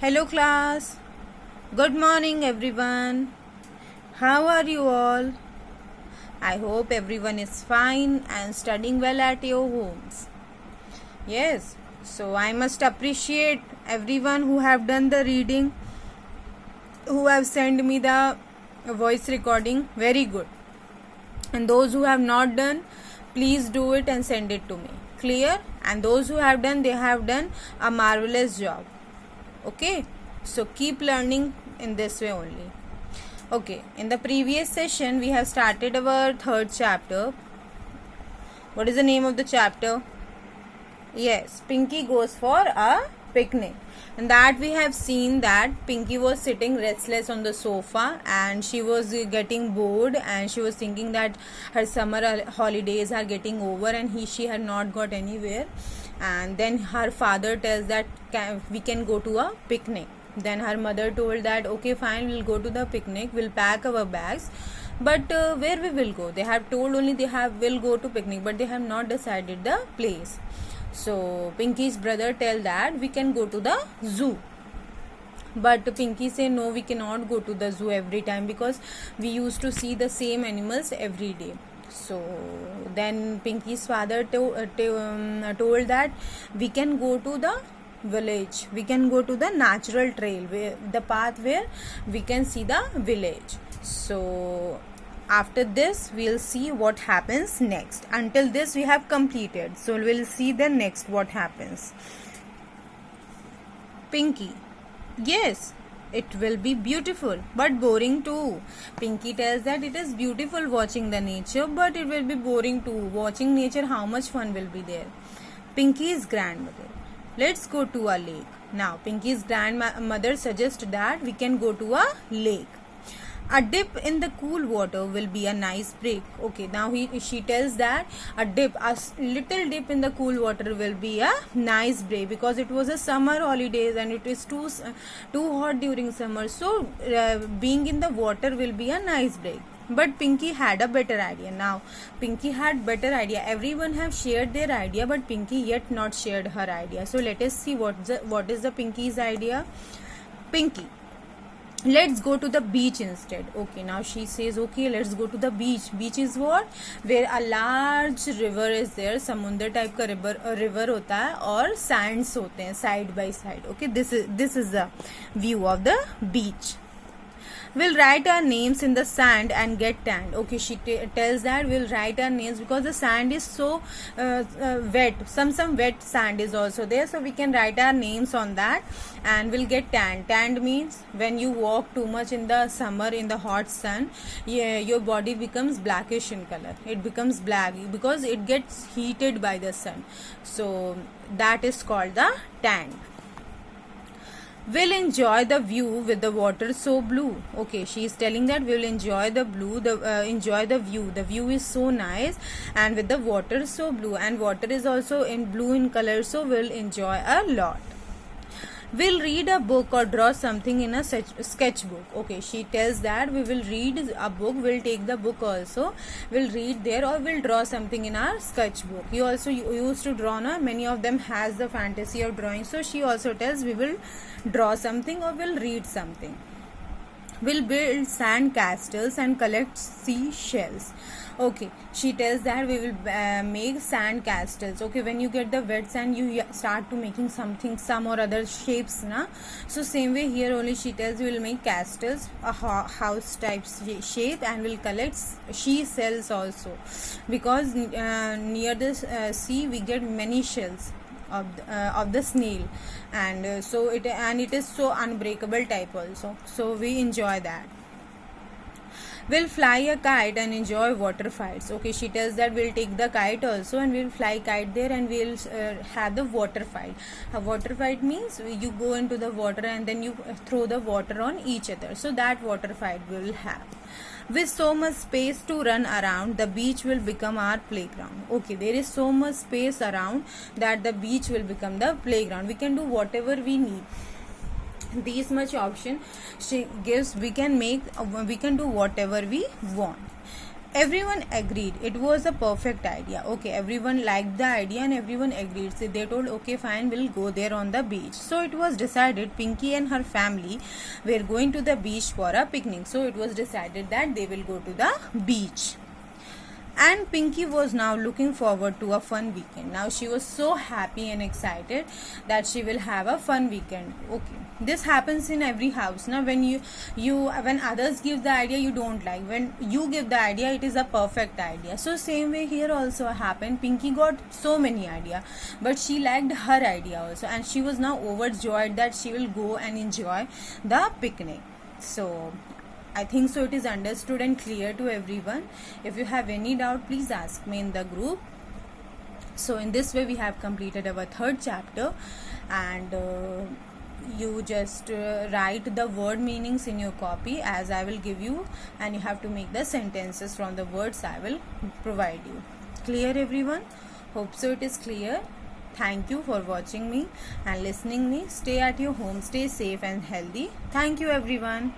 Hello class. Good morning everyone. How are you all? I hope everyone is fine and studying well at your homes. Yes. So I must appreciate everyone who have done the reading, who have sent me the voice recording. Very good. And those who have not done, please do it and send it to me. Clear? And those who have done, they have done a marvelous job. Okay, so keep learning in this way only. Okay, in the previous session we have started our third chapter. What is the name of the chapter? Yes, Pinky goes for a picnic. And that we have seen that Pinky was sitting restless on the sofa and she was getting bored and she was thinking that her summer holidays are getting over and she had not got anywhere. And then her father tells that we can go to a picnic. Then her mother told that okay fine, we'll go to the picnic, we'll pack our bags, but where we will go? They have told only will go to picnic, but they have not decided the place. So Pinky's brother tell that we can go to the zoo. But Pinky say no, we cannot go to the zoo every time because we used to see the same animals every day. So then Pinky's father told that we can go to the village, we can go to the natural trail, the path where we can see the village. So after this we'll see what happens next. Until this we have completed, so we'll see the next what happens. Pinky: yes, it will be beautiful but boring too. Pinky tells that it is beautiful watching the nature, but it will be boring too. Watching nature, how much fun will be there? Pinky's grandmother: let's go to a lake. Now Pinky's grandmother suggests that we can go to a lake. A dip in the cool water will be a nice break. Okay, now she tells that a little dip in the cool water will be a nice break because it was a summer holidays and it is too hot during summer. So being in the water will be a nice break. But Pinky had a better idea. Now Pinky had better idea. Everyone have shared their idea, but Pinky yet not shared her idea. So let us see what is the Pinky's idea. Pinky: let's go to the beach instead. Okay, now she says okay, let's go to the beach. Beach is what? Where a large river is there, samundar type का river होता है और sands होते हैं side by side. Okay, this is the view of the beach. We'll write our names in the sand and get tanned. Okay, she tells that we'll write our names because the sand is so wet. Some wet sand is also there, so we can write our names on that and we'll get tanned. Tanned means when you walk too much in the summer in the hot sun, your body becomes blackish in color. It becomes black because it gets heated by the sun. So that is called the tanned. We'll enjoy the view with the water so blue. Okay, she is telling that we'll enjoy the enjoy the view. The view is so nice and with the water so blue, and water is also in blue in color, so we'll enjoy a lot. We'll read a book or draw something in a sketchbook. Okay, she tells that we will read a book, we'll take the book also, we'll read there, or we'll draw something in our sketchbook. You also used to draw, na? Many of them has the fantasy of drawing, so she also tells we will draw something or we'll read something. We'll build sand castles and collect seashells. Okay, she tells that we will make sand castles. Okay, when you get the wet sand, you start to making some or other shapes, na? So same way here only she tells we will make castles, a house type shape, and we'll collect seashells also because near this sea we get many shells of the snail, and so it is so unbreakable type also, so we enjoy that. We'll fly a kite and enjoy water fights. Okay, she tells that we'll take the kite also and we'll fly kite there and we'll have the water fight. A water fight means you go into the water and then you throw the water on each other, so that water fight we will have. With so much space to run around, the beach will become our playground. Okay, there is so much space around that the beach will become the playground. We can do whatever we need. These much option she gives, we can do whatever we want. Everyone agreed it was a perfect idea. Okay, everyone liked the idea and everyone agreed. So they told, okay, fine, we'll go there on the beach. So it was decided Pinky and her family were going to the beach for a picnic. So it was decided that they will go to the beach. And Pinky was now looking forward to a fun weekend. Now she was so happy and excited that she will have a fun weekend. Okay, this happens in every house. Now when when others give the idea you don't like, when you give the idea it is a perfect idea. So same way here also happened. Pinky got so many idea, but she liked her idea also, and she was now overjoyed that she will go and enjoy the picnic. So I think so it is understood and clear to everyone. If you have any doubt, please ask me in the group. So in this way we have completed our third chapter, and you just write the word meanings in your copy as I will give you, and you have to make the sentences from the words I will provide you. Clear everyone? Hope so it is clear. Thank you for watching me and listening me. Stay at your home, stay safe and healthy. Thank you everyone.